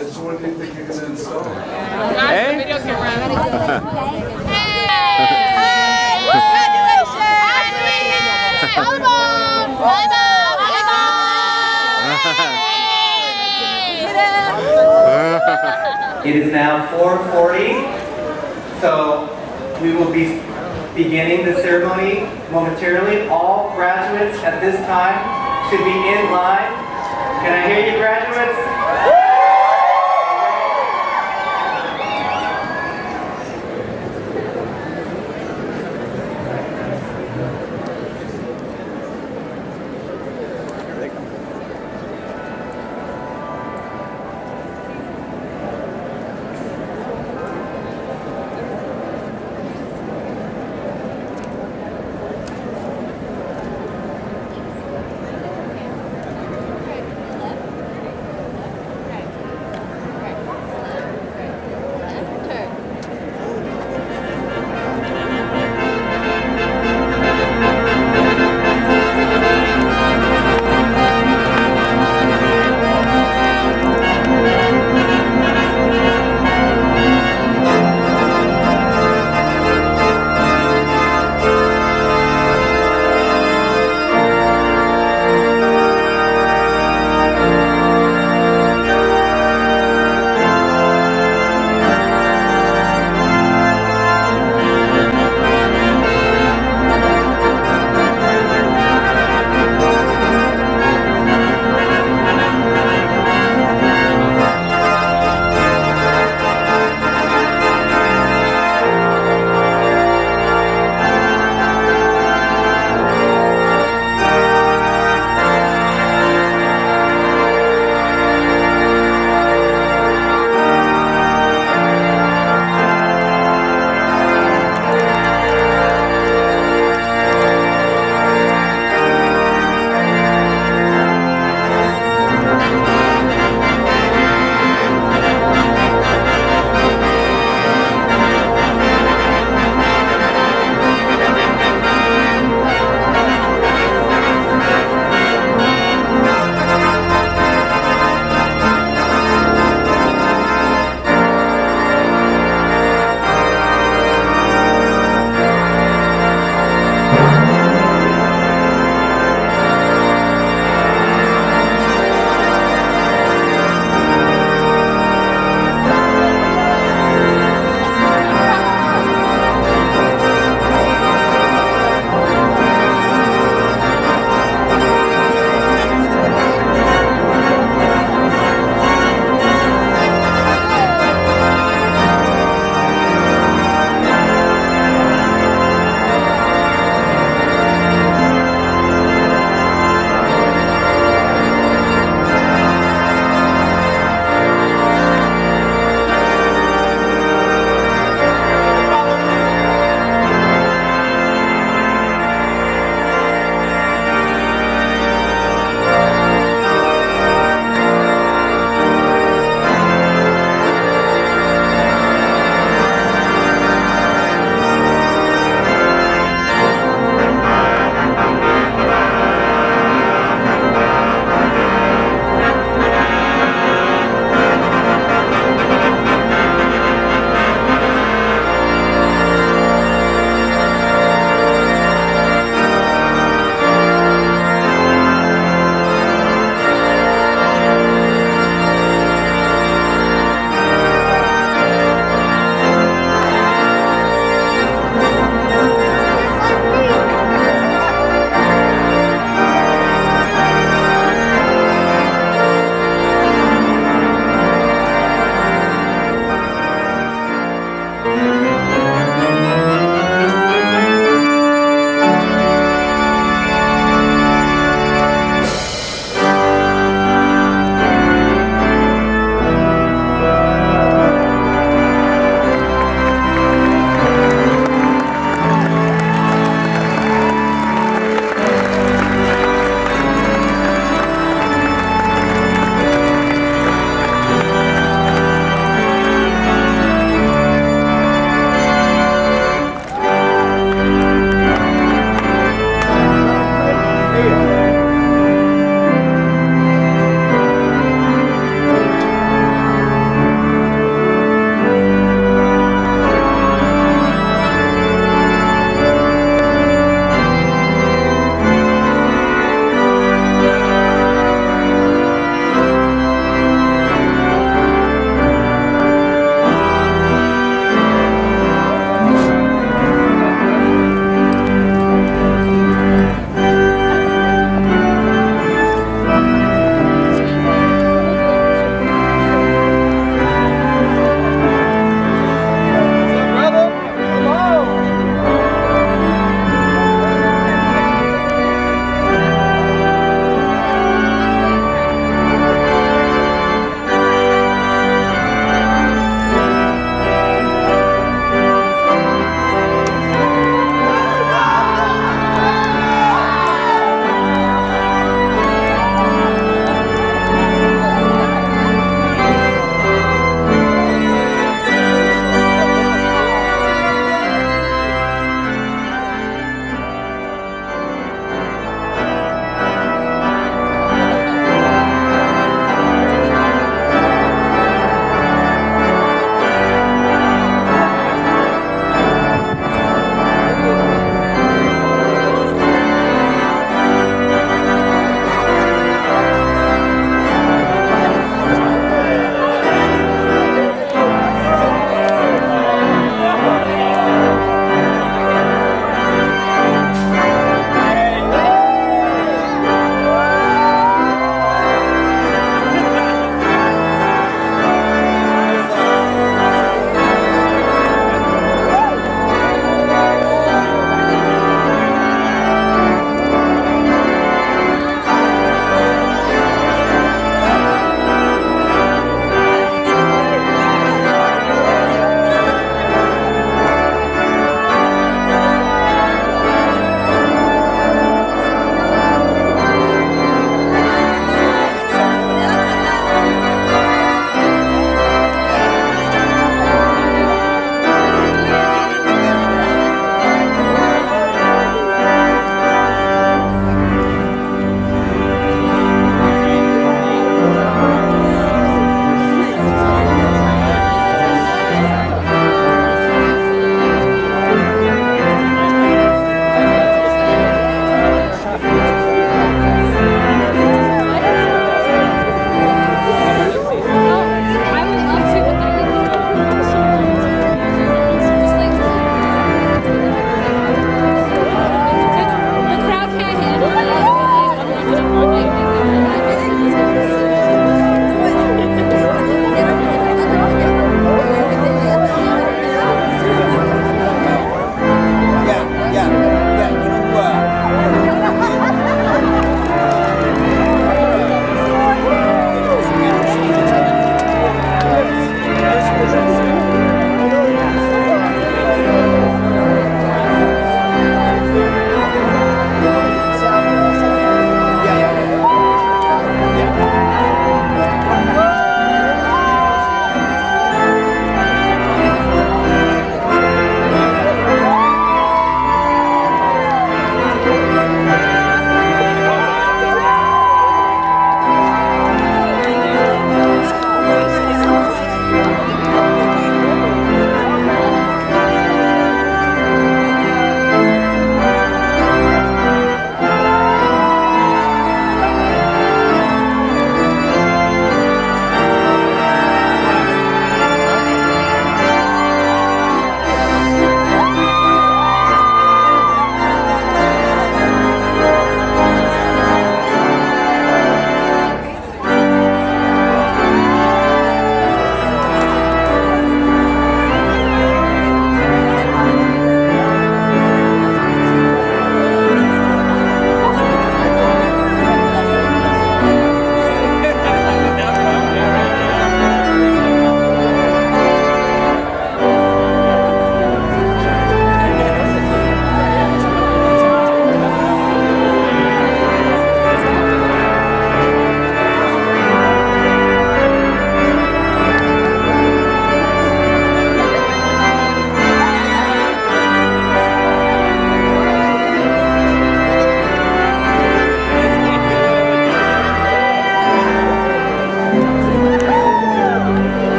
Just when you think you're gonna install. Hey? Videos get around. It is now 4:40, so we will be beginning the ceremony momentarily. All graduates at this time should be in line. Can I hear you, graduates?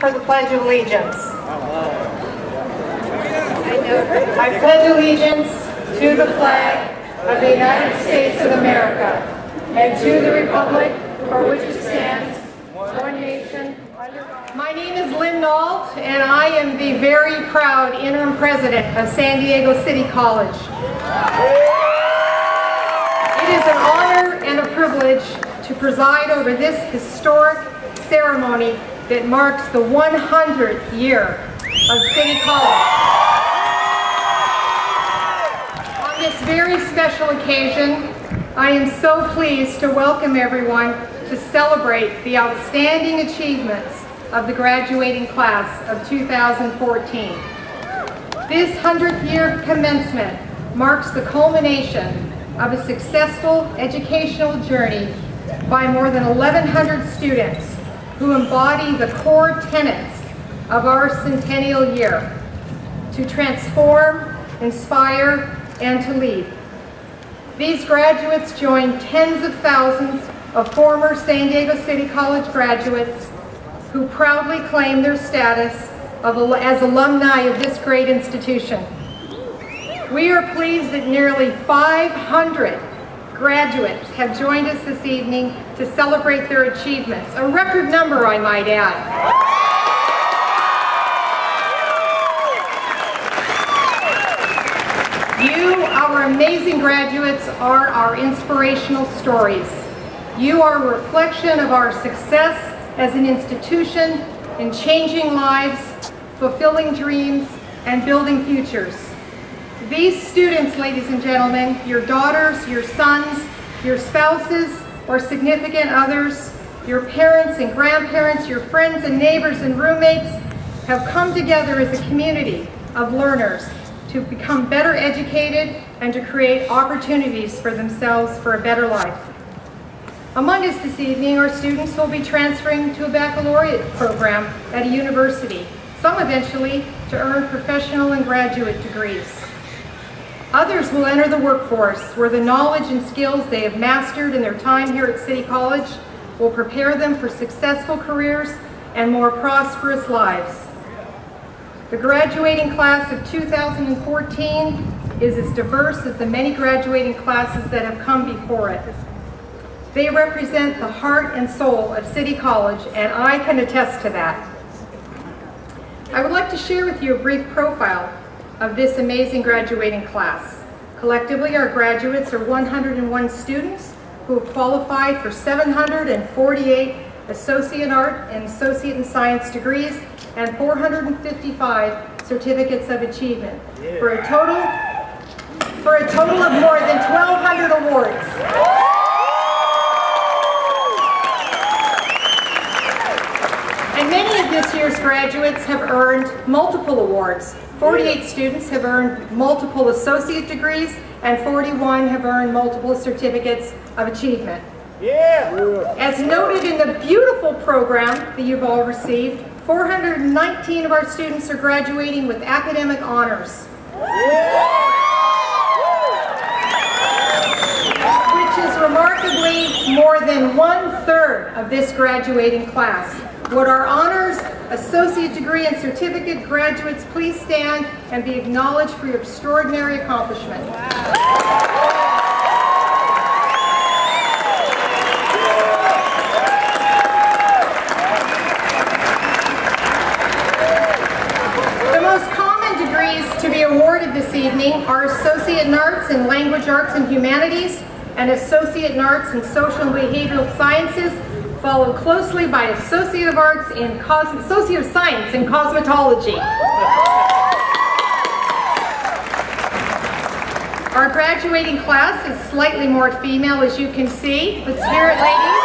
for the Pledge of Allegiance. I pledge allegiance to the flag of the United States of America and to the republic for which it stands, one nation, under God. My name is Lynn Nault, and I am the very proud interim president of San Diego City College. It is an honor and a privilege to preside over this historic ceremony that marks the 100th year of City College. On this very special occasion, I am so pleased to welcome everyone to celebrate the outstanding achievements of the graduating class of 2014. This 100th year commencement marks the culmination of a successful educational journey by more than 1,100 students who embody the core tenets of our centennial year: to transform, inspire, and to lead. These graduates join tens of thousands of former San Diego City College graduates who proudly claim their status as alumni of this great institution. We are pleased that nearly 500 graduates have joined us this evening to celebrate their achievements, a record number, I might add. You, our amazing graduates, are our inspirational stories. You are a reflection of our success as an institution in changing lives, fulfilling dreams, and building futures. These students, ladies and gentlemen, your daughters, your sons, your spouses, or significant others, your parents and grandparents, your friends and neighbors and roommates, have come together as a community of learners to become better educated and to create opportunities for themselves for a better life. Among us this evening are students who will be transferring to a baccalaureate program at a university, some eventually to earn professional and graduate degrees. Others will enter the workforce, where the knowledge and skills they have mastered in their time here at City College will prepare them for successful careers and more prosperous lives. The graduating class of 2014 is as diverse as the many graduating classes that have come before it. They represent the heart and soul of City College, and I can attest to that. I would like to share with you a brief profile of this amazing graduating class. Collectively, our graduates are 101 students who have qualified for 748 Associate in Art and Associate in Science degrees and 455 certificates of achievement, for a total of more than 1,200 awards. And many of this year's graduates have earned multiple awards. 48 students have earned multiple associate degrees, and 41 have earned multiple certificates of achievement. As noted in the beautiful program that you've all received, 419 of our students are graduating with academic honors, which is remarkably more than 1/3 of this graduating class. Would our honors, associate degree, and certificate graduates please stand and be acknowledged for your extraordinary accomplishment. The most common degrees to be awarded this evening are Associate in Arts in Language Arts and Humanities and Associate in Arts in Social and Behavioral Sciences, followed closely by Associate of Science in Cosmetology. Our graduating class is slightly more female, as you can see. Let's hear it, ladies.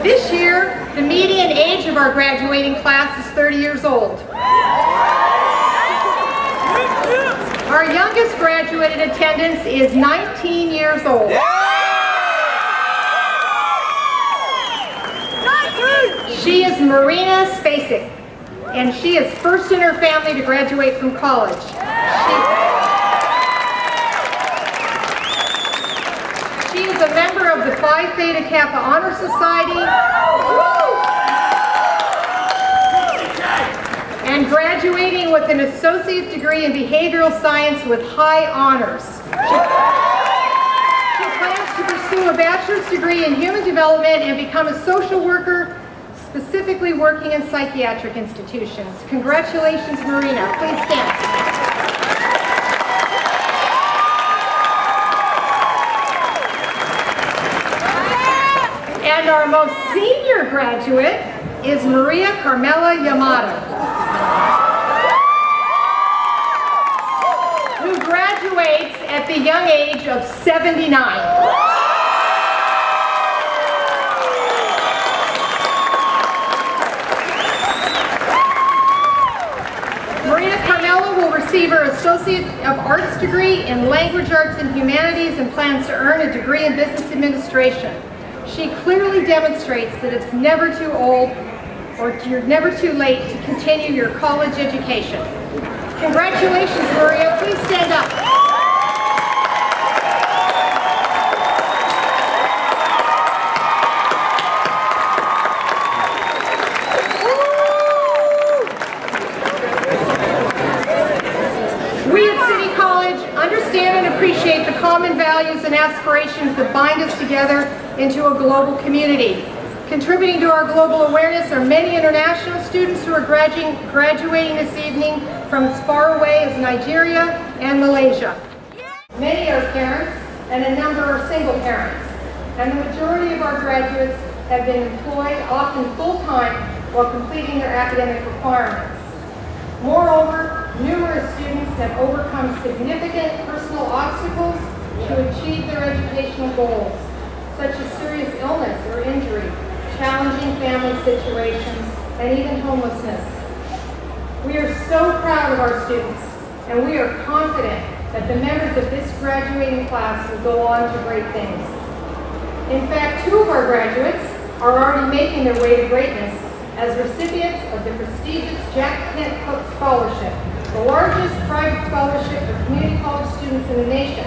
This year, the median age of our graduating class is 30 years old. Our youngest graduate in attendance is 19 years old. She is Marina Spacek, and she is first in her family to graduate from college. She is a member member of the Phi Theta Kappa Honor Society, and graduating with an associate degree in behavioral science with high honors. She plans to pursue a bachelor's degree in human development and become a social worker, specifically working in psychiatric institutions. Congratulations, Marina. Please stand. And our most senior graduate is Maria Carmela Yamato, who graduates at the young age of 79. Maria Carmela will receive her Associate of Arts degree in Language Arts and Humanities and plans to earn a degree in Business Administration. She clearly demonstrates that it's never too old or you're never too late to continue your college education. Congratulations, Maria. Please stand up. We at City College understand and appreciate the common values and aspirations that bind us together into a global community. Contributing to our global awareness are many international students who are graduating this evening from as far away as Nigeria and Malaysia. Many are parents and a number are single parents, and the majority of our graduates have been employed, often full-time, while completing their academic requirements. Moreover, numerous students have overcome significant personal obstacles to achieve their educational goals, such as serious illness or injury, challenging family situations, and even homelessness. We are so proud of our students, and we are confident that the members of this graduating class will go on to great things. In fact, 2 of our graduates are already making their way to greatness as recipients of the prestigious Jack Kent Cook Scholarship, the largest private scholarship for community college students in the nation.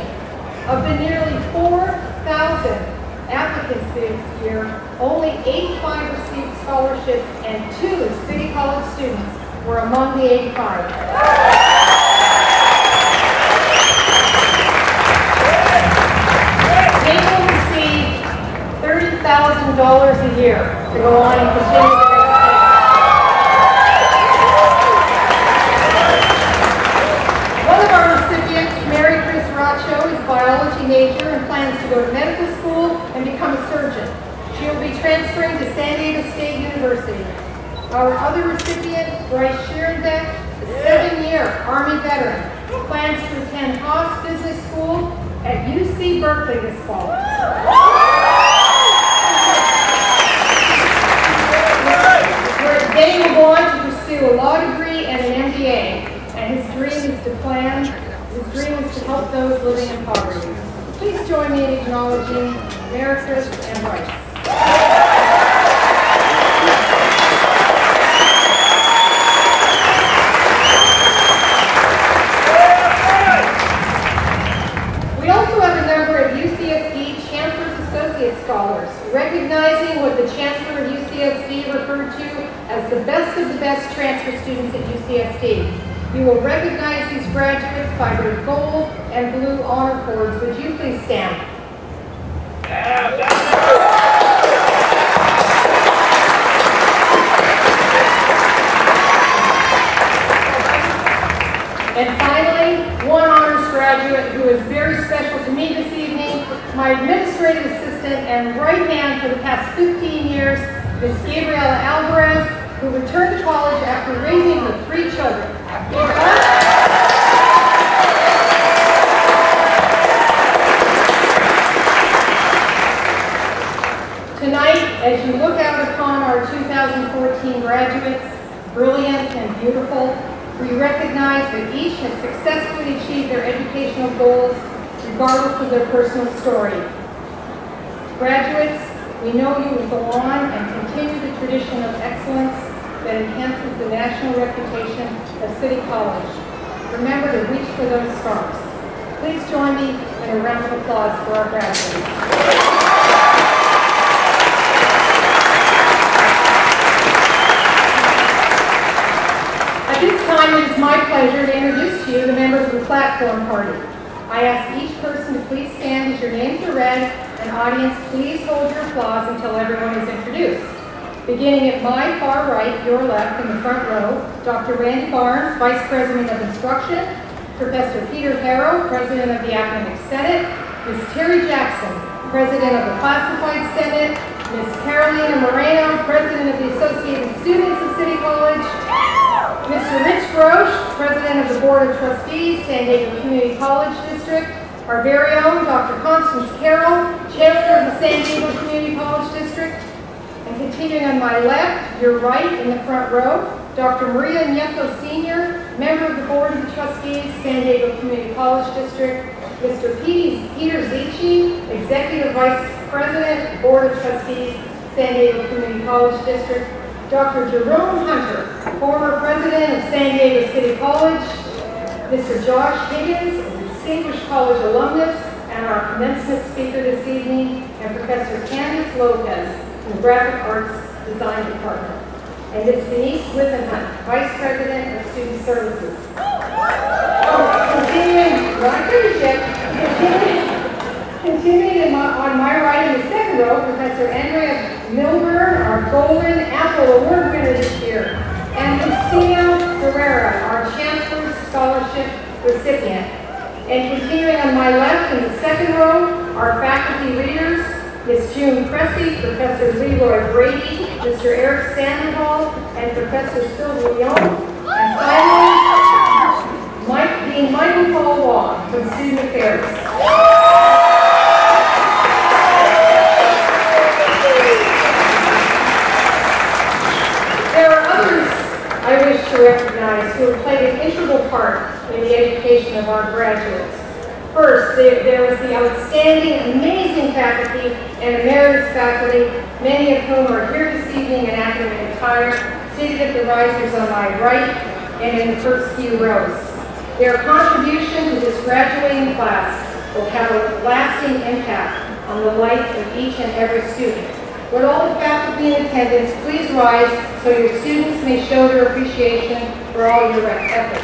Of the nearly 4,000 applicants this year, only 85 received scholarships and 2 City College students were among the 85. They will receive $30,000 a year to go on and continue their education. One of our recipients, Mary Chris Racho, is a biology major and plans to go to medical school and become a surgeon. She will be transferring to San Diego State University. Our other recipient, Bryce Sheerenbeck, a 7-year Army veteran, plans to attend Haas Business School at UC Berkeley this fall. Where they will go on to pursue a law degree and an MBA, and his dream is to help those living in poverty. Please join me in acknowledging Mary Chris and Bryce. We also have a number of UCSD Chancellor's Associate Scholars, recognizing what the Chancellor of UCSD referred to as the best of the best transfer students at UCSD. You will recognize these graduates by their gold and blue honor cords. Would you please stand? And finally, one honors graduate who is very special to me this evening, my administrative assistant and right hand for the past 15 years, Ms. Gabriela Alvarez, who returned to college after raising her 3 children. Tonight, as you look out upon our 2014 graduates, brilliant and beautiful, we recognize that each has successfully achieved their educational goals, regardless of their personal story. Graduates, we know you will go on and continue the tradition of excellence that enhances the national reputation of City College. Remember to reach for those stars. Please join me in a round of applause for our graduates. time, it is my pleasure to introduce to you the members of the platform party. I ask each person to please stand as your names are read, and audience, please hold your applause until everyone is introduced. Beginning at my far right, your left, in the front row, Dr. Randy Barnes, Vice President of Instruction, Professor Peter Harrow, President of the Academic Senate, Ms. Terry Jackson, President of the Classified Senate, Ms. Carolina Moreno, President of the Associated Students of City College, Mr. Rich Grosh, President of the Board of Trustees, San Diego Community College District, our very own Dr. Constance Carroll, Chancellor of the San Diego Community College District, and continuing on my left, your right in the front row, Dr. Maria Nieto Sr., Member of the Board of Trustees, San Diego Community College District, Mr. Peter Zicci, Executive Vice President, Board of Trustees, San Diego Community College District, Dr. Jerome Hunter, former President of San Diego City College, Mr. Josh Higgins, a distinguished college alumnus and our commencement speaker this evening, and Professor Candice Lopez from the Graphic Arts Design Department, and Ms. Denise Wisenhunt, Vice President of Student Services. Continuing on my right in the second row, Professor Andrea Milburn, our Golden Apple Award winner this year, and Lucia Herrera, our Chancellor's Scholarship recipient. And continuing on my left in the second row, our faculty leaders, Ms. June Cressy, Professor Leroy Brady, Mr. Eric Sandoval, and Professor Sylvia Young. And finally, Dean Michael Paul Wong from Student Affairs. There are others I wish to recognize who have played an integral part in the education of our graduates. First, there was the outstanding, amazing faculty and emeritus faculty, many of whom are here this evening in academic attire, seated at the risers on my right and in the first few rows. Their contribution to this graduating class will have a lasting impact on the life of each and every student. Would all the faculty in attendance please rise so your students may show their appreciation for all your efforts.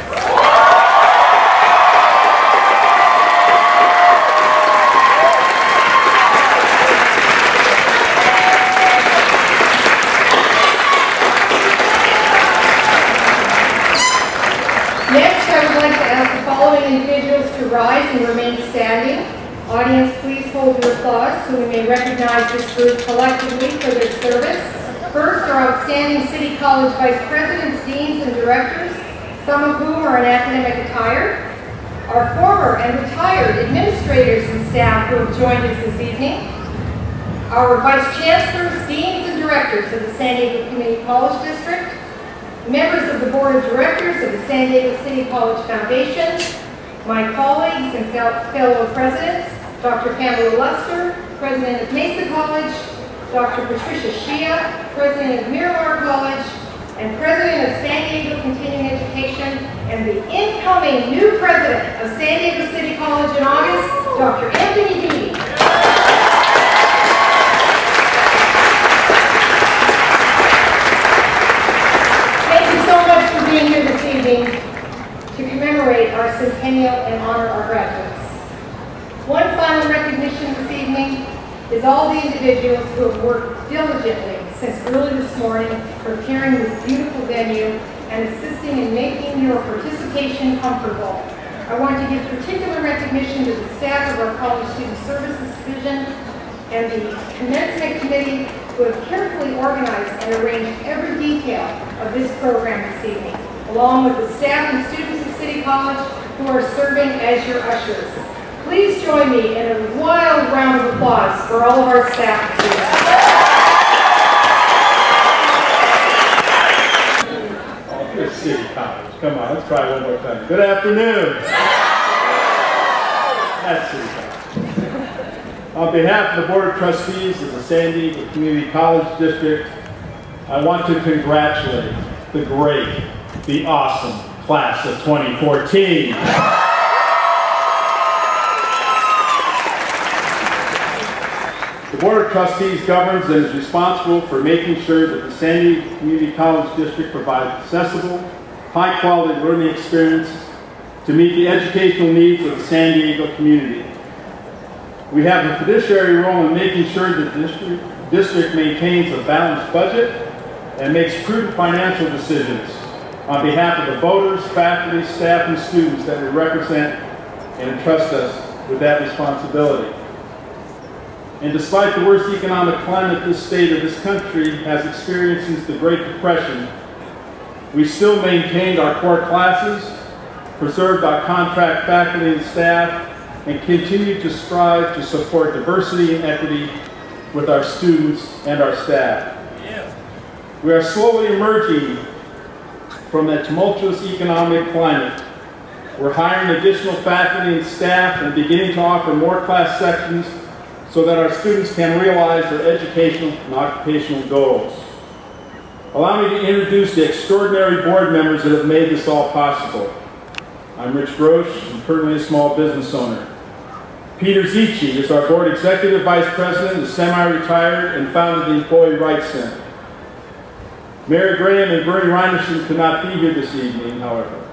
Next, I would like to ask the following individuals to rise and remain standing. Audience, please hold your applause so we may recognize this group collectively for their service. First, our outstanding City College Vice Presidents, Deans, and Directors, some of whom are in academic attire. Our former and retired administrators and staff who have joined us this evening. Our Vice Chancellors, Deans, and Directors of the San Diego Community College District. Members of the Board of Directors of the San Diego City College Foundation, my colleagues and fellow presidents, Dr. Pamela Luster, President of Mesa College, Dr. Patricia Shia, President of Miramar College, and President of San Diego Continuing Education, and the incoming new President of San Diego City College in August, Dr. Anthony Beatty. Being here this evening to commemorate our centennial and honor our graduates. One final recognition this evening is all the individuals who have worked diligently since early this morning preparing this beautiful venue and assisting in making your participation comfortable. I want to give particular recognition to the staff of our College Student Services Division and the Commencement Committee who have carefully organized and arranged every detail of this program this evening, along with the staff and students of City College who are serving as your ushers. Please join me in a wild round of applause for all of our staff and students. Good City College. Come on, let's try one more time. Good afternoon. That's City College. On behalf of the Board of Trustees of the San Diego Community College District, I want to congratulate the great, the awesome class of 2014. The Board of Trustees governs and is responsible for making sure that the San Diego Community College District provides accessible, high-quality learning experience to meet the educational needs of the San Diego community. We have a fiduciary role in making sure that the district maintains a balanced budget and makes prudent financial decisions on behalf of the voters, faculty, staff, and students that we represent and entrust us with that responsibility. And despite the worst economic climate this state or this country has experienced since the Great Depression, we still maintained our core classes, preserved our contract faculty and staff, and continued to strive to support diversity and equity with our students and our staff. We are slowly emerging from that tumultuous economic climate. We're hiring additional faculty and staff and beginning to offer more class sections so that our students can realize their educational and occupational goals. Allow me to introduce the extraordinary board members that have made this all possible. I'm Rich Grosch, I'm currently a small business owner. Peter Zicci is our board executive vice president, is semi-retired, and founded the Employee Rights Center. Mary Graham and Bernie Reinerson could not be here this evening, however.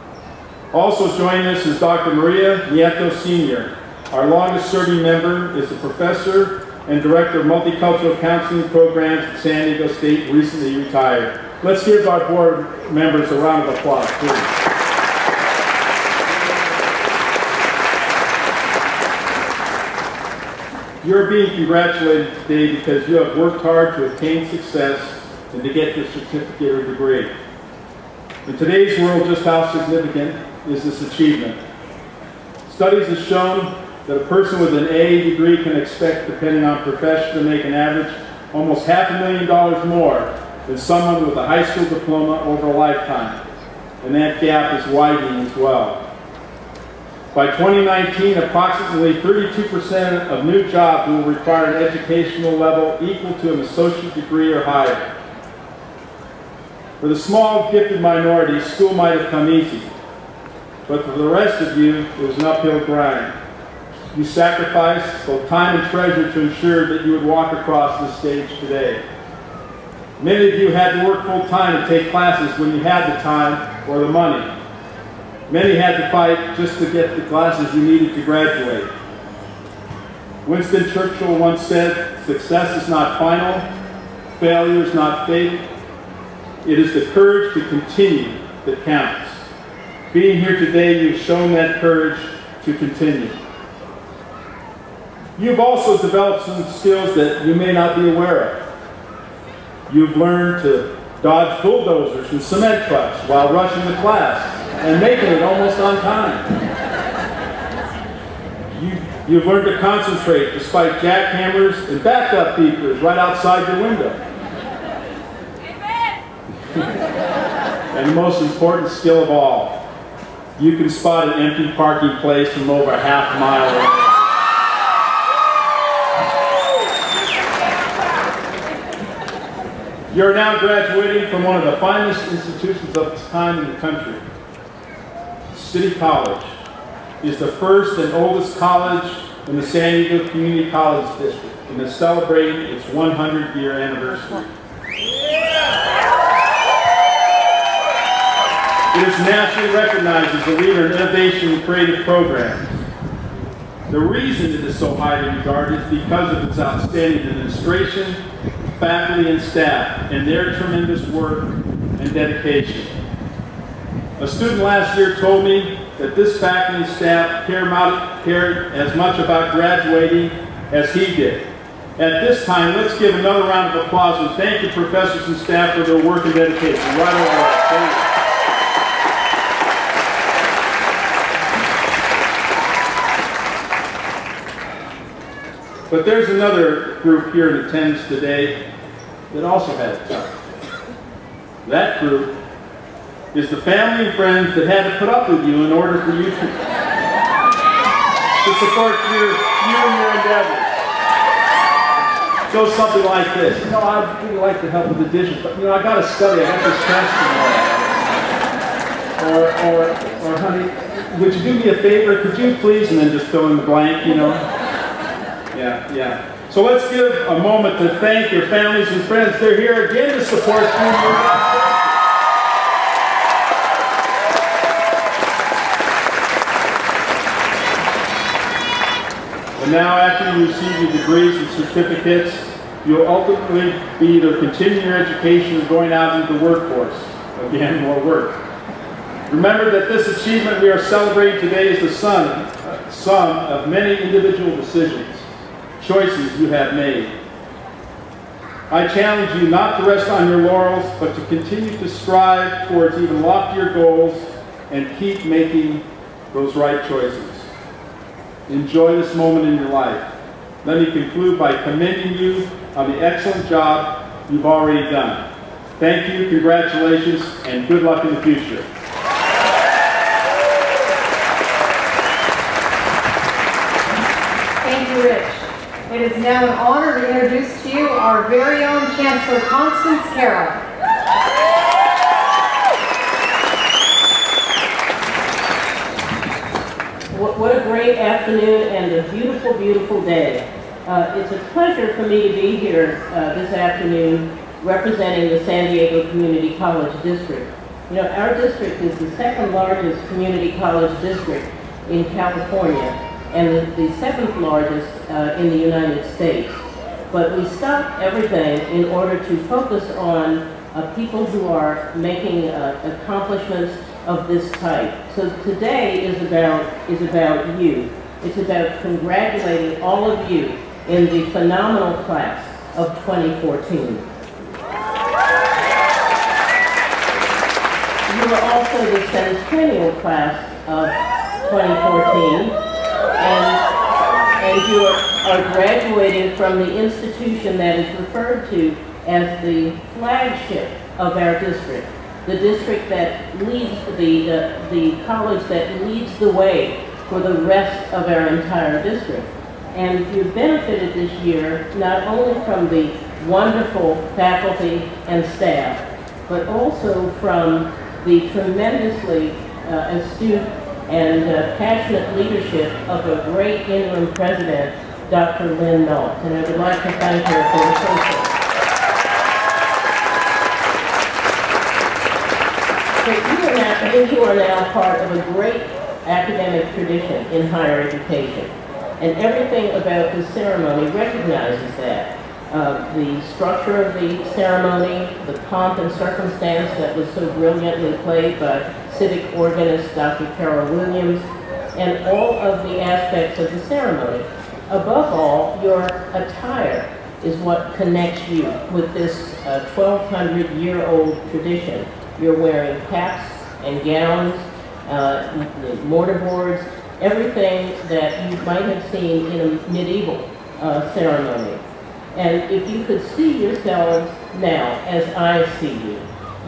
Also joining us is Dr. Maria Nieto Sr. Our longest serving member is the professor and director of multicultural counseling programs at San Diego State, recently retired. Let's give our board members a round of applause, please. You're being congratulated today because you have worked hard to attain success and to get your certificate or degree. In today's world, just how significant is this achievement? Studies have shown that a person with an A degree can expect, depending on profession, to make an average almost $500,000 more than someone with a high school diploma over a lifetime. And that gap is widening as well. By 2019, approximately 32% of new jobs will require an educational level equal to an associate degree or higher. For the small, gifted minority, school might have come easy. But for the rest of you, it was an uphill grind. You sacrificed both time and treasure to ensure that you would walk across this stage today. Many of you had to work full time to take classes when you had the time or the money. Many had to fight just to get the classes you needed to graduate. Winston Churchill once said, "Success is not final, failure is not fate. It is the courage to continue that counts." Being here today, you've shown that courage to continue. You've also developed some skills that you may not be aware of. You've learned to dodge bulldozers and cement trucks while rushing the class and making it almost on time. You've learned to concentrate despite jackhammers and backup beepers right outside your window. And the most important skill of all, you can spot an empty parking place from over a half mile away. You're now graduating from one of the finest institutions of its kind in the country. City College is the first and oldest college in the San Diego Community College District and is celebrating its 100-year anniversary. It is nationally recognized as a leader in innovation and creative programs. The reason it is so highly regarded is because of its outstanding administration, faculty, and staff, and their tremendous work and dedication. A student last year told me that this faculty and staff cared as much about graduating as he did. At this time, let's give another round of applause and thank the professors and staff for their work and dedication. Right over. But there's another group here in attendance today that also had it tough. That group is the family and friends that had to put up with you in order for you to support you and your endeavors. It goes something like this. You know, I'd really like to help with the dishes, but you know, I got to study. I got this test tomorrow. Or honey, would you do me a favor? Could you please? And then just fill in the blank, you know. Yeah. So let's give a moment to thank your families and friends. They're here again to support you. And now after you receive your degrees and certificates, you'll ultimately be either continuing your education or going out into the workforce. Again, more work. Remember that this achievement we are celebrating today is the sum of many individual decisions, choices you have made. I challenge you not to rest on your laurels, but to continue to strive towards even loftier goals and keep making those right choices. Enjoy this moment in your life. Let me conclude by commending you on the excellent job you've already done. Thank you, congratulations, and good luck in the future. Thank you, Rich. It is now an honor to introduce to you our very own Chancellor Constance Carroll. What a great afternoon and a beautiful, beautiful day. It's a pleasure for me to be here this afternoon representing the San Diego Community College District. You know, our district is the second largest community college district in California and the seventh largest in the United States. But we stop everything in order to focus on people who are making accomplishments of this type. So today is about you. It's about congratulating all of you in the phenomenal class of 2014. You are also the centennial class of 2014, and you are graduating from the institution that is referred to as the flagship of our district, the district that leads the college that leads the way for the rest of our entire district. And you've benefited this year not only from the wonderful faculty and staff, but also from the tremendously astute and passionate leadership of a great interim president, Dr. Lynn Nault. And I would like to thank her for the social. You are now part of a great academic tradition in higher education. And everything about this ceremony recognizes that. The structure of the ceremony, the pomp and circumstance that was so brilliantly played by civic organist Dr. Carol Williams, and all of the aspects of the ceremony. Above all, your attire is what connects you with this 1,200-year-old tradition. You're wearing caps and gowns, mortarboards, everything that you might have seen in a medieval ceremony. And if you could see yourselves now as I see you,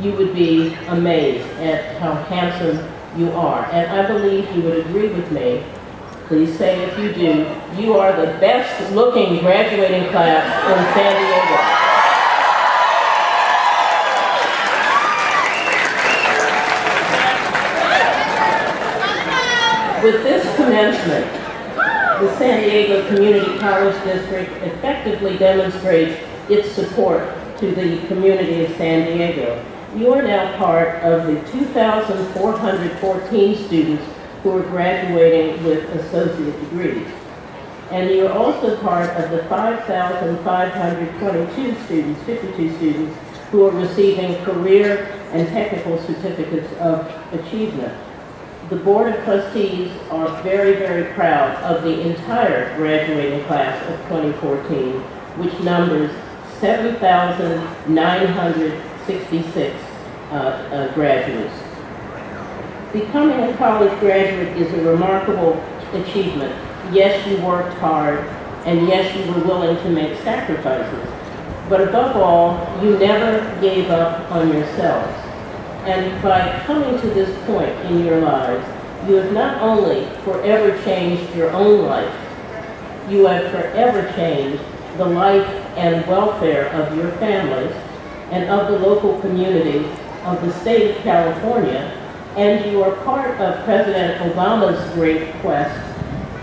you would be amazed at how handsome you are. And I believe you would agree with me. Please say if you do, you are the best looking graduating class in San Diego. With this commencement, the San Diego Community College District effectively demonstrates its support to the community of San Diego. You are now part of the 2,414 students who are graduating with associate degrees. And you are also part of the 5,522 students, 52 students, who are receiving career and technical certificates of achievement. The Board of Trustees are very, very proud of the entire graduating class of 2014, which numbers 7,966 graduates. Becoming a college graduate is a remarkable achievement. Yes, you worked hard, and yes, you were willing to make sacrifices. But above all, you never gave up on yourselves. And by coming to this point in your lives, you have not only forever changed your own life, you have forever changed the life and welfare of your families and of the local community of the state of California, and you are part of President Obama's great quest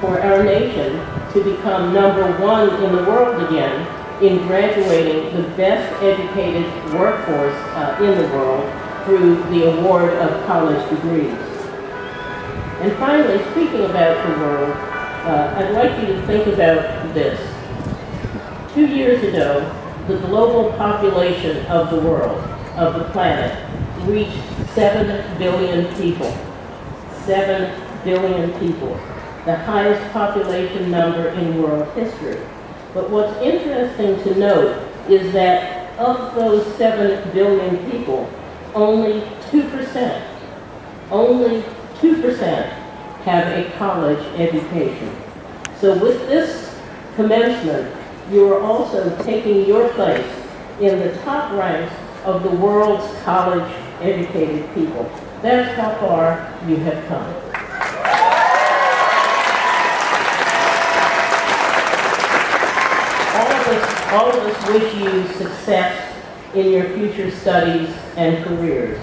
for our nation to become #1 in the world again in graduating the best educated workforce in the world through the award of college degrees. And finally, speaking about the world, I'd like you to think about this. 2 years ago, the global population of the world, of the planet, reached 7 billion people. 7 billion people. The highest population number in world history. But what's interesting to note is that of those 7 billion people, only 2% have a college education. So with this commencement, you are also taking your place in the top ranks of the world's college-educated people. That's how far you have come. All of us wish you success in your future studies and careers.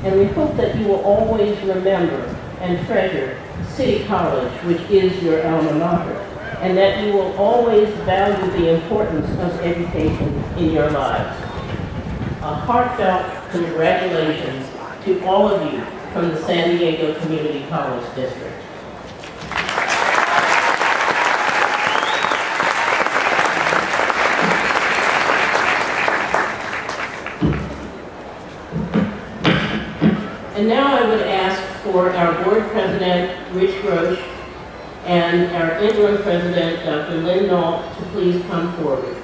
And we hope that you will always remember and treasure City College, which is your alma mater, and that you will always value the importance of education in your lives. A heartfelt congratulations to all of you from the San Diego Community College District. And now I would ask for our board president, Rich Grosch, and our interim president, Dr. Lynn Nault, to please come forward.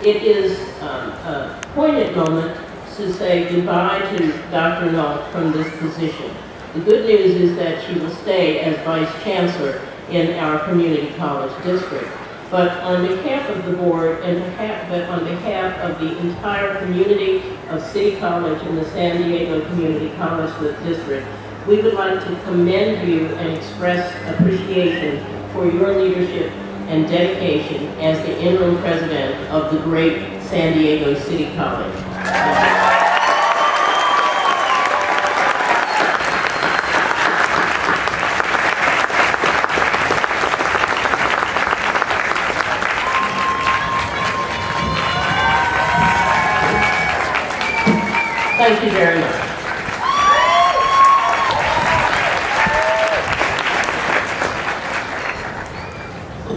It is a poignant moment to say goodbye to Dr. Nault from this position. The good news is that she will stay as vice chancellor in our community college district. But on behalf of the board and on behalf of the entire community of City College and the San Diego Community College District, we would like to commend you and express appreciation for your leadership and dedication as the interim president of the great San Diego City College. Thank you very much.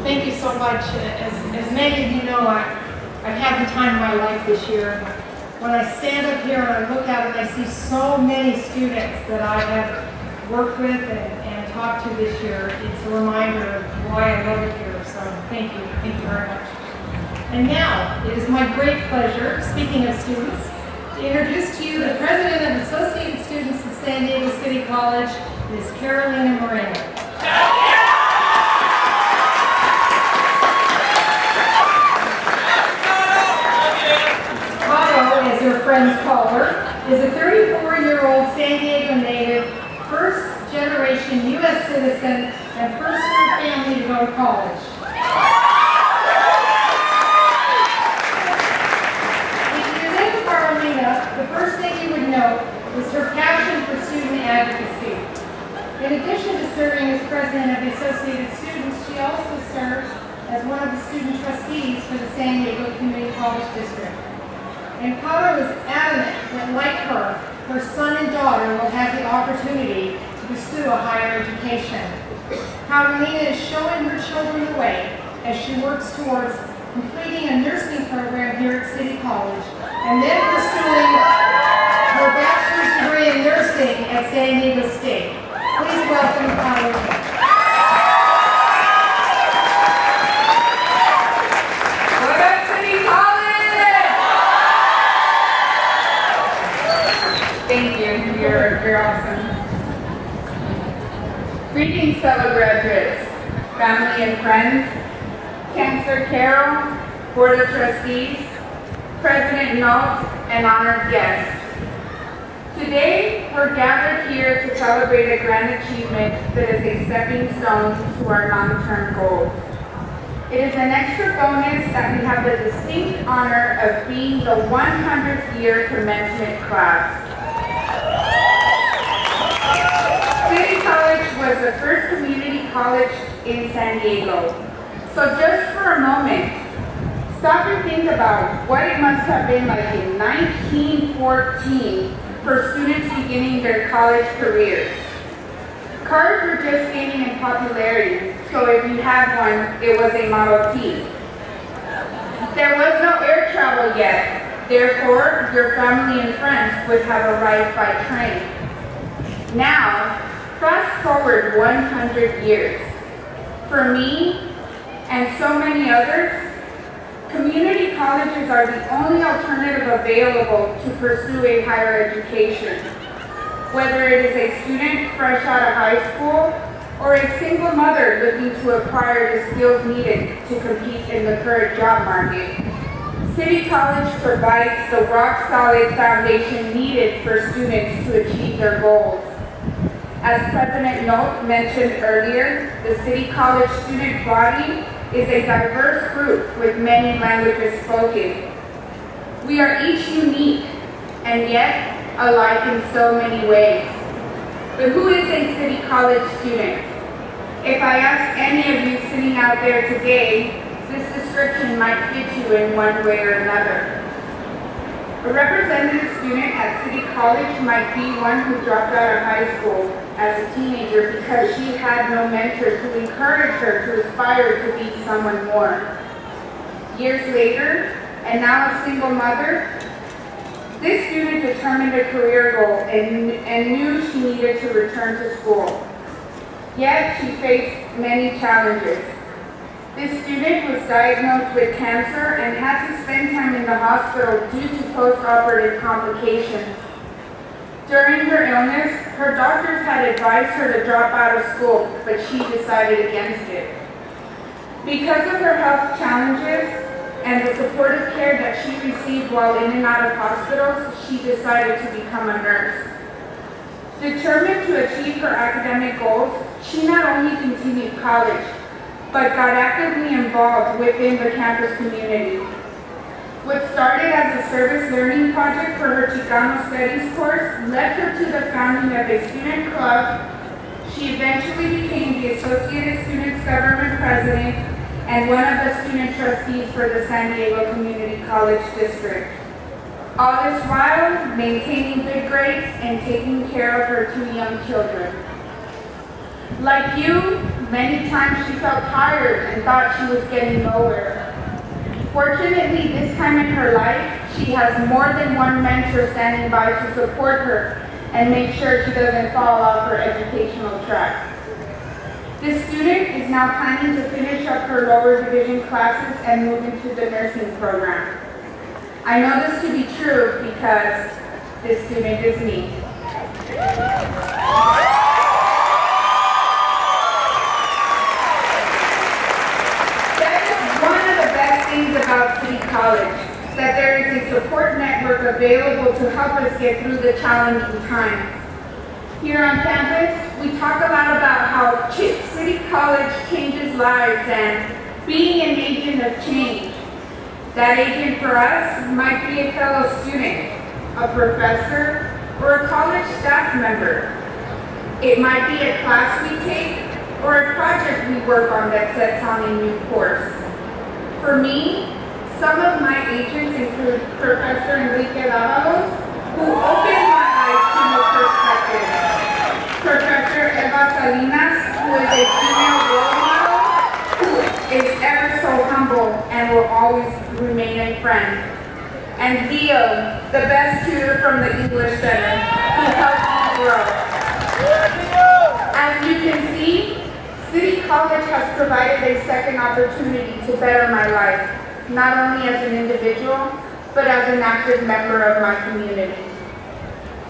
Thank you so much. As many of you know, I've had the time of my life this year. When I stand up here and I look out and I see so many students that I have worked with and talked to this year, it's a reminder of why I love it here. So thank you very much. And now, it is my great pleasure, speaking of students, to introduce to you the President of Associated Students of San Diego City College, Ms. Carolina Moreno. Otto, as her friends call her, is a 34-year-old San Diego native, first-generation U.S. citizen, and first in her family to go to college. The first thing you would note was her passion for student advocacy. In addition to serving as president of the Associated Students, she also serves as one of the student trustees for the San Diego Community College District. And Caro is adamant that, like her son and daughter will have the opportunity to pursue a higher education. Carolina is showing her children the way as she works towards completing a nursing program here at City College, and then pursuing her bachelor's degree in nursing at San Diego State. Please welcome Carolina. What up, City College? Thank you. You're awesome. Greetings, fellow graduates, family and friends, Chancellor Carroll, Board of Trustees, President Nault, and honored guests. Today, we're gathered here to celebrate a grand achievement that is a stepping stone to our long-term goals. It is an extra bonus that we have the distinct honor of being the 100th year commencement class. City College was the first community college in San Diego. So just for a moment, stop and think about what it must have been like in 1914 for students beginning their college careers. Cars were just gaining in popularity, so if you had one, it was a Model T. There was no air travel yet, therefore your family and friends would have arrived by train. Now, fast forward 100 years. For me, and so many others, community colleges are the only alternative available to pursue a higher education. Whether it is a student fresh out of high school or a single mother looking to acquire the skills needed to compete in the current job market, City College provides the rock-solid foundation needed for students to achieve their goals. As President Nolt mentioned earlier, the City College student body is a diverse group with many languages spoken. We are each unique and yet alike in so many ways. But who is a City College student? If I ask any of you sitting out there today, this description might fit you in one way or another. A representative student at City College might be one who dropped out of high school as a teenager because she had no mentor to encourage her to aspire to be someone more. Years later, and now a single mother, this student determined a career goal and knew she needed to return to school. Yet she faced many challenges. This student was diagnosed with cancer and had to spend time in the hospital due to post-operative complications. During her illness, her doctors had advised her to drop out of school, but she decided against it. Because of her health challenges and the supportive care that she received while in and out of hospitals, she decided to become a nurse. Determined to achieve her academic goals, she not only continued college, but got actively involved within the campus community. What started as a service learning project for her Chicano Studies course led her to the founding of a student club. She eventually became the Associated Students Government President and one of the student trustees for the San Diego Community College District. All this while maintaining good grades and taking care of her 2 young children. Like you, many times she felt tired and thought she was getting nowhere. Fortunately, this time in her life, she has more than one mentor standing by to support her and make sure she doesn't fall off her educational track. This student is now planning to finish up her lower division classes and move into the nursing program. I know this to be true because this student is me. About City College, that there is a support network available to help us get through the challenging times. Here on campus, we talk a lot about how City College changes lives and being an agent of change. That agent for us might be a fellow student, a professor, or a college staff member. It might be a class we take or a project we work on that sets on a new course. For me, some of my agents include Professor Enrique Dávalos, who opened my eyes to new perspectives. Professor Eva Salinas, who is a female role model, who is ever so humble and will always remain a friend. And Leo, the best tutor from the English Center, who helped me grow. As you can see, City College has provided a second opportunity to better my life, not only as an individual, but as an active member of my community.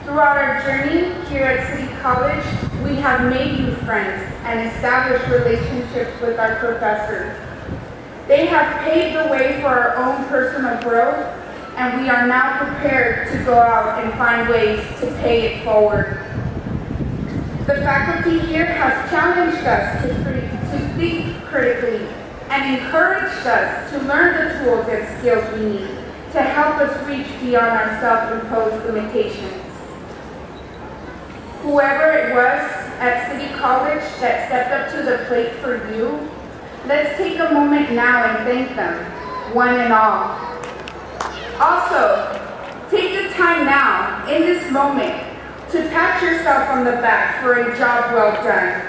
Throughout our journey here at City College, we have made new friends and established relationships with our professors. They have paved the way for our own personal growth, and we are now prepared to go out and find ways to pay it forward. The faculty here has challenged us to think critically and encouraged us to learn the tools and skills we need to help us reach beyond our self-imposed limitations. Whoever it was at City College that stepped up to the plate for you, let's take a moment now and thank them, one and all. Also, take the time now, in this moment, to pat yourself on the back for a job well done.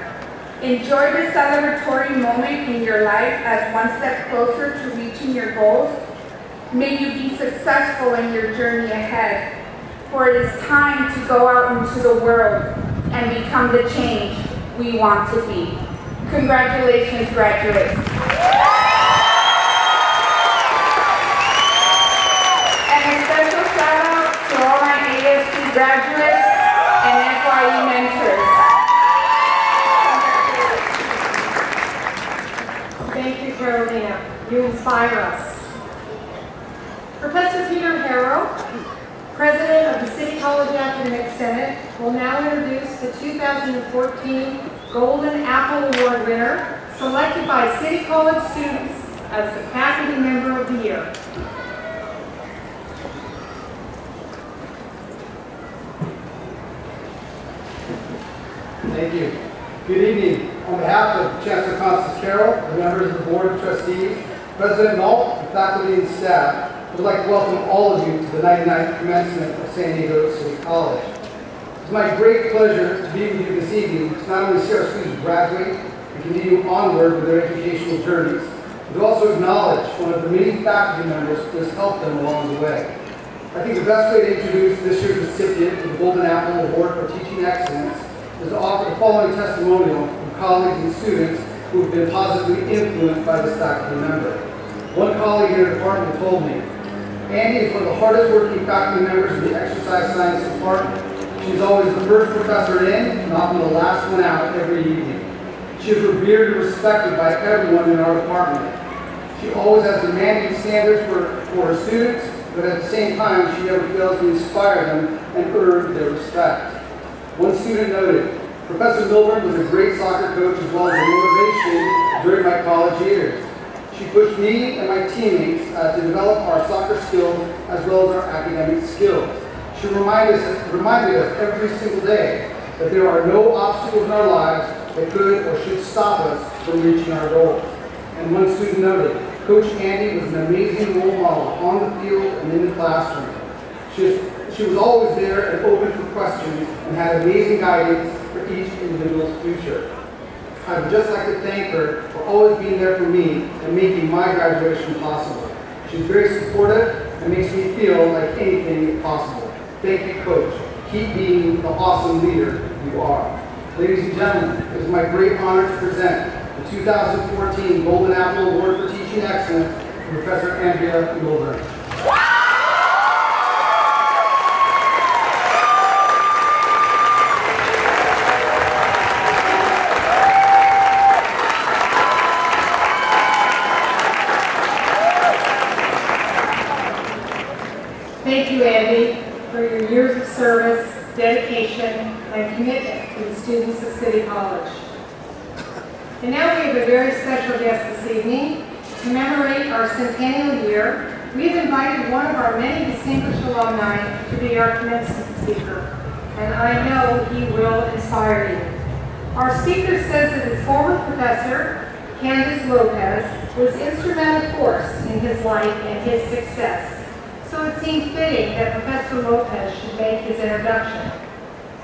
Enjoy the celebratory moment in your life as one step closer to reaching your goals. May you be successful in your journey ahead, for it is time to go out into the world and become the change we want to be. Congratulations, graduates. And a special shout out to all my ASP graduates and FYE mentors. Thank you, Carolina. You inspire us. Professor Peter Harrow, President of the City College Academic Senate, will now introduce the 2014 Golden Apple Award winner, selected by City College students as the Faculty Member of the Year. Thank you. Good evening. On behalf of Chancellor Constance Carroll, the members of the Board of Trustees, President Nault, the faculty and staff, I would like to welcome all of you to the 99th commencement of San Diego City College. It's my great pleasure to be with you this evening to not only see our students graduate and continue onward with their educational journeys, but to also acknowledge one of the many faculty members who has helped them along the way. I think the best way to introduce this year's recipient of the Golden Apple Award for Teaching Excellence is to offer the following testimonial from colleagues and students who have been positively influenced by this faculty member. One colleague in her department told me, "Andy is one of the hardest working faculty members in the exercise science department. She's always the first professor in and often the last one out every evening. She is revered and respected by everyone in our department. She always has demanding standards for her students, but at the same time, she never fails to inspire them and earn their respect." One student noted, "Professor Milburn was a great soccer coach as well as a motivation during my college years. She pushed me and my teammates to develop our soccer skills as well as our academic skills. She reminded us every single day that there are no obstacles in our lives that could or should stop us from reaching our goals." And one student noted, "Coach Andy was an amazing role model on the field and in the classroom. She was always there and open for questions and had amazing guidance for each individual's future. I would just like to thank her for always being there for me and making my graduation possible. She's very supportive and makes me feel like anything is possible. Thank you, Coach. Keep being the awesome leader you are." Ladies and gentlemen, it is my great honor to present the 2014 Golden Apple Award for Teaching Excellence to Professor Andrea Milburn. Thank you, Andy, for your years of service, dedication, and commitment to the students of City College. And now we have a very special guest this evening. To commemorate our centennial year, we have invited one of our many distinguished alumni to be our commencement speaker, and I know he will inspire you. Our speaker says that his former professor, Candace Lopez, was instrumental force in his life and his success. So it seemed fitting that Professor Lopez should make his introduction.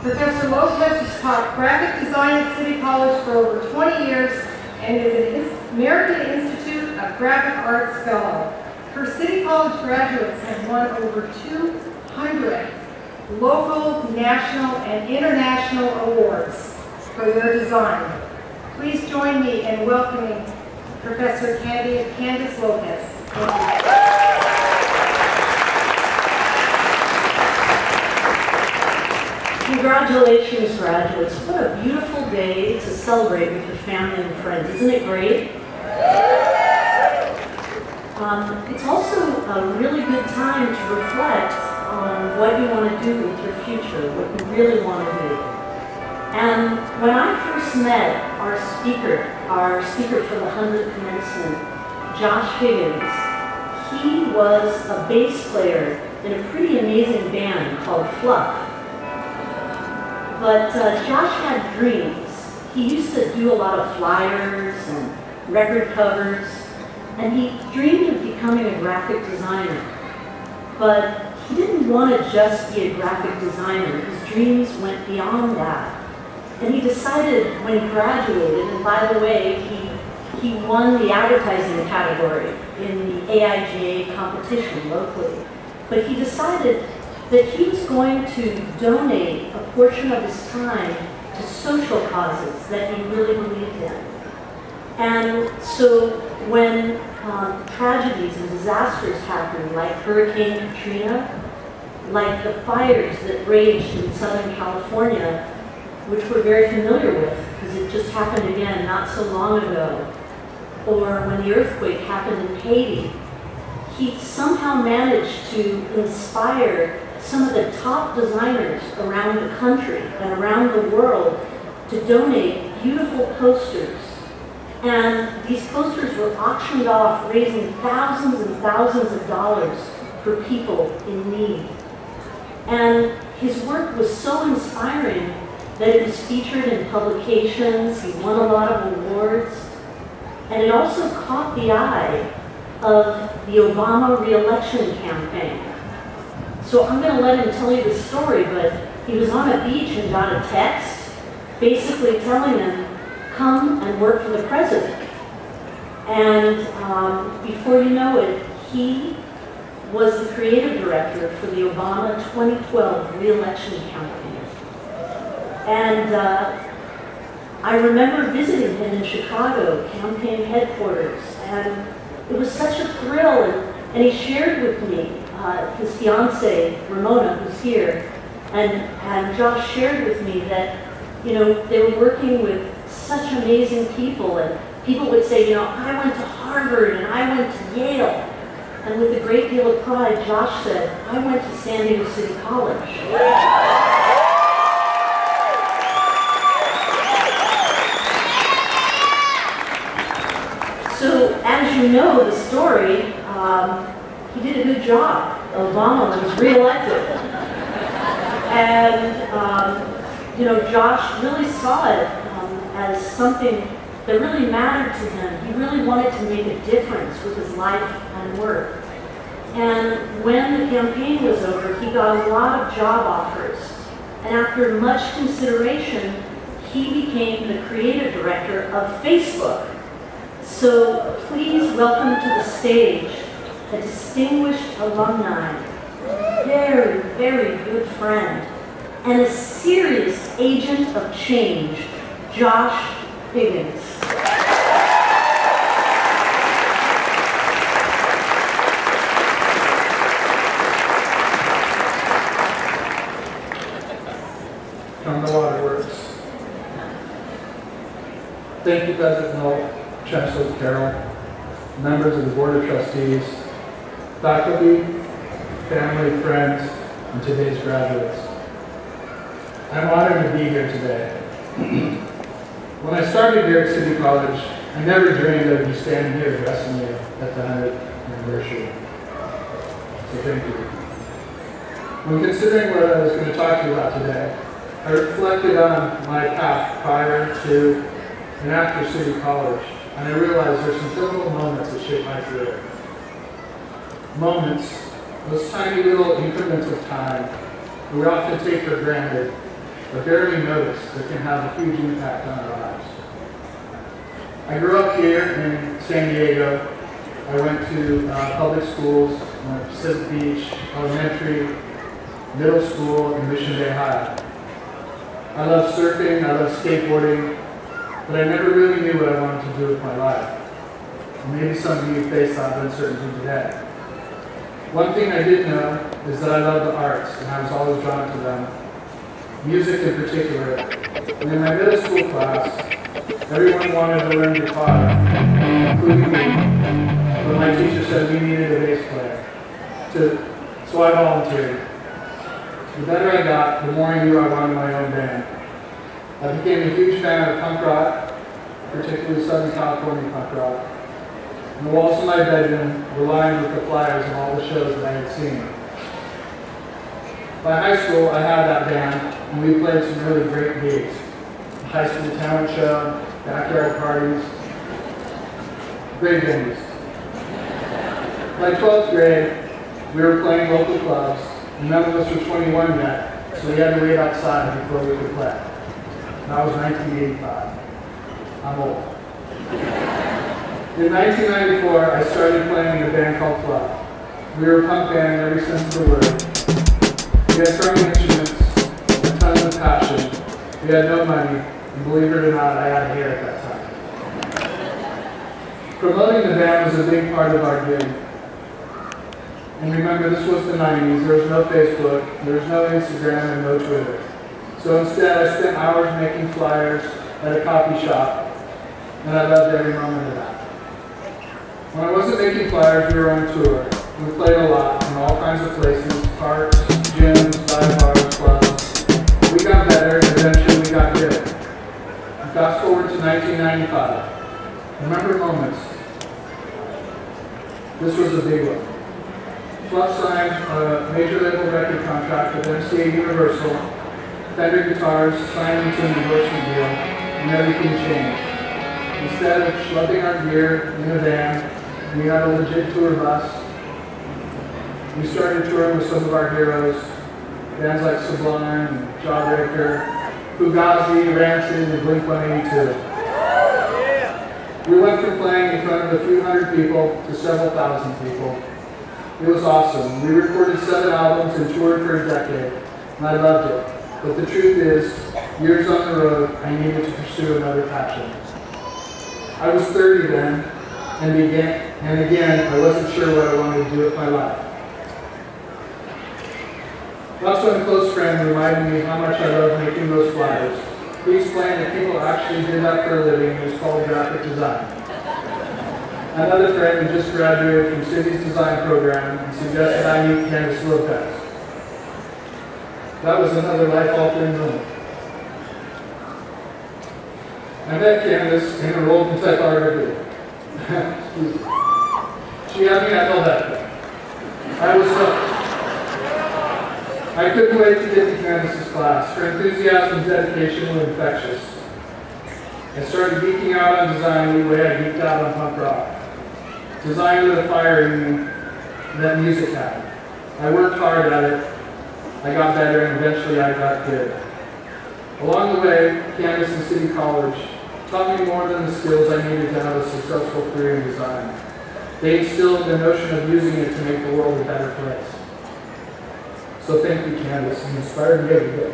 Professor Lopez has taught graphic design at City College for over 20 years and is an American Institute of Graphic Arts Fellow. Her City College graduates have won over 200 local, national, and international awards for their design. Please join me in welcoming Professor Candace Lopez. Thank you. Congratulations, graduates. What a beautiful day to celebrate with your family and friends. Isn't it great? It's also a really good time to reflect on what you want to do with your future, what you really want to do. And when I first met our speaker for the 100th commencement, Josh Higgins, he was a bass player in a pretty amazing band called Fluff. But Josh had dreams. He used to do a lot of flyers and record covers, and he dreamed of becoming a graphic designer. But he didn't want to just be a graphic designer. His dreams went beyond that. And he decided when he graduated, and by the way, he won the advertising category in the AIGA competition locally. But he decided that he was going to donate a portion of his time to social causes that he really believed in. And so when tragedies and disasters happened, like Hurricane Katrina, like the fires that raged in Southern California, which we're very familiar with because it just happened again not so long ago, or when the earthquake happened in Haiti, he somehow managed to inspire some of the top designers around the country and around the world to donate beautiful posters. And these posters were auctioned off, raising thousands and thousands of dollars for people in need. And his work was so inspiring that it was featured in publications, he won a lot of awards, and it also caught the eye of the Obama re-election campaign. So I'm going to let him tell you the story, but he was on a beach and got a text basically telling him, come and work for the president. And before you know it, he was the creative director for the Obama 2012 re-election campaign. And I remember visiting him in Chicago, campaign headquarters, and it was such a thrill. And he shared with me, his fiancée, Ramona, who's here, and Josh shared with me that, you know, they were working with such amazing people, and people would say, you know, I went to Harvard and I went to Yale. And with a great deal of pride, Josh said, I went to San Diego City College. So, as you know the story, he did a good job. Obama was reelected. And, you know, Josh really saw it as something that really mattered to him. He really wanted to make a difference with his life and work. And when the campaign was over, he got a lot of job offers. And after much consideration, he became the creative director of Facebook. So please welcome to the stage a distinguished alumni, very, very good friend, and a serious agent of change, Josh Higgins. From the waterworks. Thank you, President Knoll, Chancellor Carroll, members of the Board of Trustees, faculty, family, friends, and today's graduates. I'm honored to be here today. When I started here at City College, I never dreamed I would be standing here addressing you at the 100th anniversary. So thank you. When considering what I was going to talk to you about today, I reflected on my path prior to and after City College, and I realized there's some pivotal moments that shaped my career. Moments, those tiny little increments of time that we often take for granted, but barely notice that can have a huge impact on our lives. I grew up here in San Diego. I went to public schools, Pacific Beach, elementary, middle school, and Mission Bay High. I love surfing, I love skateboarding, but I never really knew what I wanted to do with my life. And maybe some of you face that uncertainty today. One thing I did know is that I love the arts, and I was always drawn to them. Music in particular. And in my middle school class, everyone wanted to learn guitar, including me. But my teacher said we needed a bass player. So I volunteered. The better I got, the more I knew I wanted my own band. I became a huge fan of punk rock, particularly Southern California punk rock. And the walls of my bedroom were lined with the flyers of all the shows that I had seen. By high school, I had that band, and we played some really great gigs. The high school talent show, backyard parties, great venues. By 12th grade, we were playing local clubs, and none of us were 21 yet, so we had to wait outside before we could play. That was 1985. I'm old. In 1994, I started playing in a band called Fluff. We were a punk band in every sense of the word. We had strumming instruments and tons of passion. We had no money, and believe it or not, I had hair at that time. Promoting the band was a big part of our gig. And remember, this was the 90s. There was no Facebook, there was no Instagram, and no Twitter. So instead, I spent hours making flyers at a coffee shop, and I loved every moment of that. When I wasn't making flyers, we were on tour. We played a lot in all kinds of places, parks, gyms, dive bars, clubs. We got better, and eventually we got good. And fast forward to 1995. Remember moments. This was a big one. Fluff signed a major label record contract with MCA Universal. Fender Guitars signed into an endorsement deal, and everything changed. Instead of schlepping our gear in a van, we had a legit tour bus. We started touring with some of our heroes, bands like Sublime, Jawbreaker, Fugazi, Rancid, and Blink-182. We went from playing in front of a few hundred people to several thousand people. It was awesome. We recorded 7 albums and toured for a decade, and I loved it. But the truth is, years on the road, I needed to pursue another passion. I was 30 then, and again, I wasn't sure what I wanted to do with my life. That's when a close friend reminded me how much I loved making those flyers. He explained that people actually did that for a living. It was called graphic design. Another friend who just graduated from City's design program and suggested I meet Candace Lopez. That was another life-altering moment. I met Candace and enrolled in typography. She had me at Helvetica. I was hooked. I couldn't wait to get to Candace's class. Her enthusiasm and dedication were infectious. I started geeking out on design the way I geeked out on punk rock. Design with a fire in me that music had. I worked hard at it. I got better, and eventually I got good. Along the way, Candace and City College taught me more than the skills I needed to have a successful career in design. They instilled the notion of using it to make the world a better place. So thank you, Candace. You inspired me every day.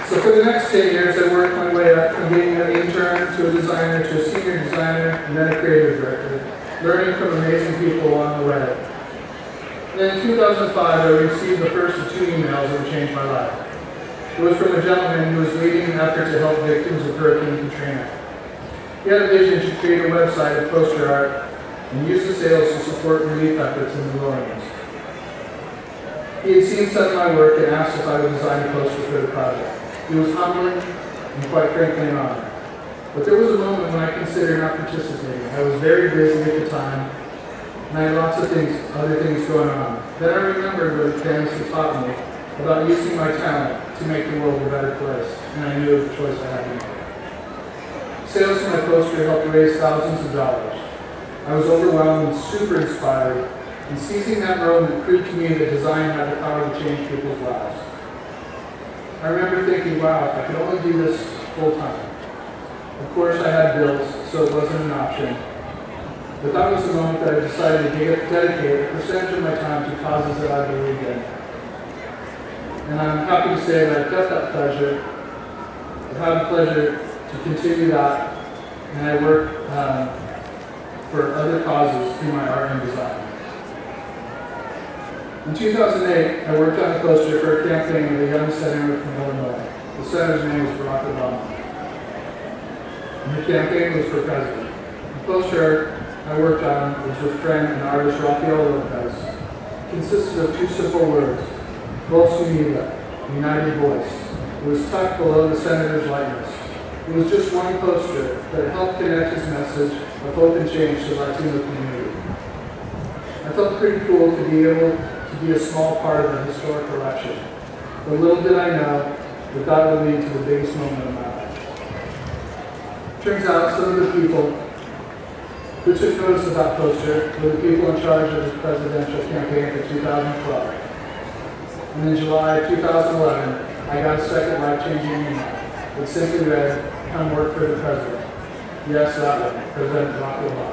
So for the next 10 years, I worked my way up from being an intern to a designer to a senior designer and then a creative director, learning from amazing people along the way. Then in 2005, I received the first of 2 emails that would change my life. It was from a gentleman who was leading an effort to help victims of Hurricane Katrina. He had a vision to create a website of poster art and use the sales to support relief efforts in New Orleans. He had seen some of my work and asked if I would design a poster for the project. It was humbling and quite frankly an honor. But there was a moment when I considered not participating. I was very busy at the time, and I had lots of other things going on. Then I remembered what Candace had taught me about using my talent to make the world a better place, and I knew it was a choice I had to make. Sales for my poster helped raise thousands of dollars. I was overwhelmed and super inspired, and seizing that moment proved to me that design had the power to change people's lives. I remember thinking, wow, if I could only do this full time. Of course, I had bills, so it wasn't an option. But that was the moment that I decided to dedicate a percentage of my time to causes that I believed in. And I'm happy to say that I've got that pleasure. I've had the pleasure to continue that, and I work for other causes through my art and design. In 2008, I worked on a poster for a campaign with a young senator from Illinois. The senator's name was Barack Obama. And the campaign was for president. The poster I worked on was with friend and artist Rafael Lopez. It consisted of 2 simple words, Voz Unida, United Voice. It was tucked below the senator's likeness. It was just one poster that helped connect his message of hope and change to the Latino community. I felt pretty cool to be able to be a small part of a historic election. But little did I know that that would lead to the biggest moment of my life. Turns out some of the people who took notice of that poster were the people in charge of his presidential campaign for 2012. And in July 2011, I got a second life-changing email. It simply read, "Come work for the president." Yes, that one, President Balboa.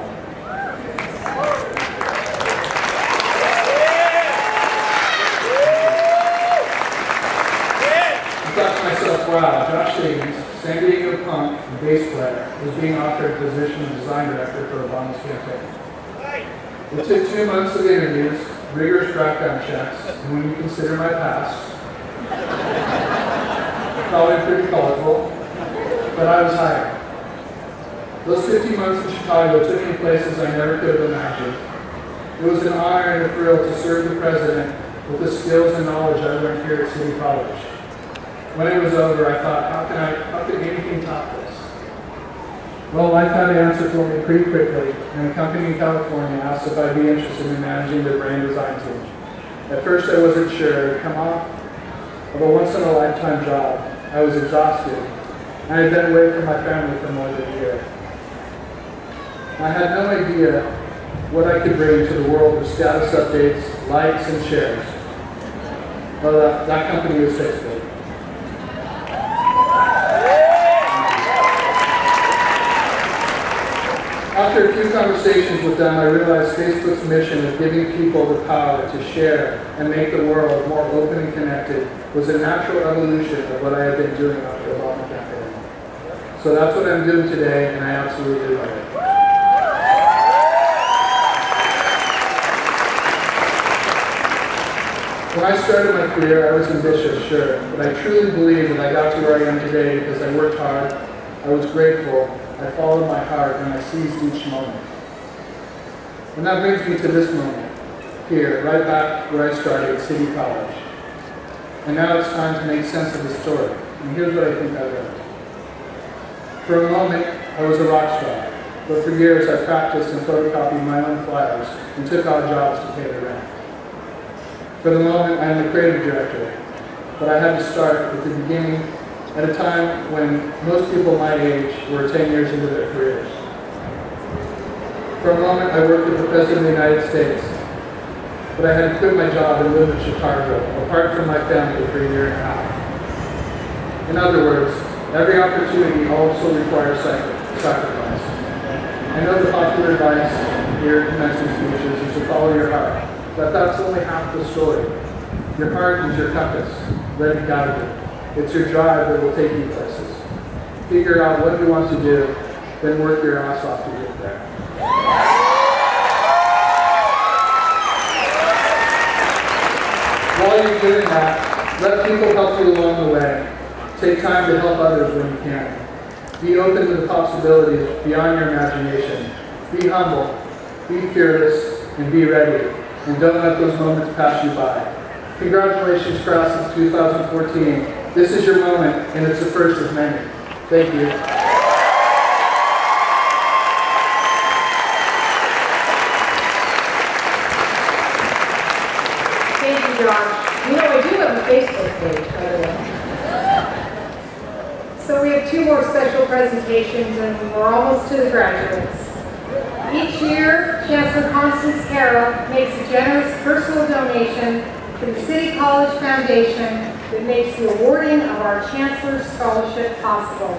I thought to myself, wow, Josh Higgins, San Diego punk and bass player, was being offered the position of design director for Obama's campaign. It took 2 months of interviews, rigorous background checks, and when you consider my past, probably pretty colorful, but I was hired. Those 15 months in Chicago took me places I never could have imagined. It was an honor and a thrill to serve the president with the skills and knowledge I learned here at City College. When it was over, I thought, how can anything top this? Well, life had an answer for me pretty quickly, and a company in California asked if I'd be interested in managing their brand design team. At first, I wasn't sure. I'd come off of a once-in-a-lifetime job. I was exhausted, and I'd been away from my family for more than a year. I had no idea what I could bring to the world of status updates, likes, and shares. Well, that company was fixed. After a few conversations with them, I realized Facebook's mission of giving people the power to share and make the world more open and connected was a natural evolution of what I had been doing after the Obama campaign. So that's what I'm doing today, and I absolutely love it. When I started my career, I was ambitious, sure, but I truly believe that I got to where I am today because I worked hard, I was grateful, I followed my heart, and I seized each moment. And that brings me to this moment, here, right back where I started, City College. And now it's time to make sense of the story, and here's what I think I learned. For a moment, I was a rock star, but for years I practiced and photocopied my own flyers and took odd jobs to pay the rent. For the moment, I am the creative director, but I had to start at the beginning at a time when most people my age were 10 years into their careers. For a moment, I worked with the President of the United States, but I had to quit my job and live in Chicago, apart from my family for a year and a half. In other words, every opportunity also requires sacrifice. I know the popular advice here at commencement speeches is to follow your heart, but that's only half the story. Your heart is your compass. Let it guide you. It's your drive that will take you places. Figure out what you want to do, then work your ass off to get there. While you're doing that, let people help you along the way. Take time to help others when you can. Be open to the possibilities beyond your imagination. Be humble, be fearless, and be ready. And don't let those moments pass you by. Congratulations, class of 2014. This is your moment, and it's the first of many. Thank you. Thank you, Josh. You know, I do have a Facebook page, by the way. So we have 2 more special presentations, and we're almost to the graduates. Each year, Chancellor Constance Carroll makes a generous personal donation to the City College Foundation that makes the awarding of our Chancellor's Scholarship possible.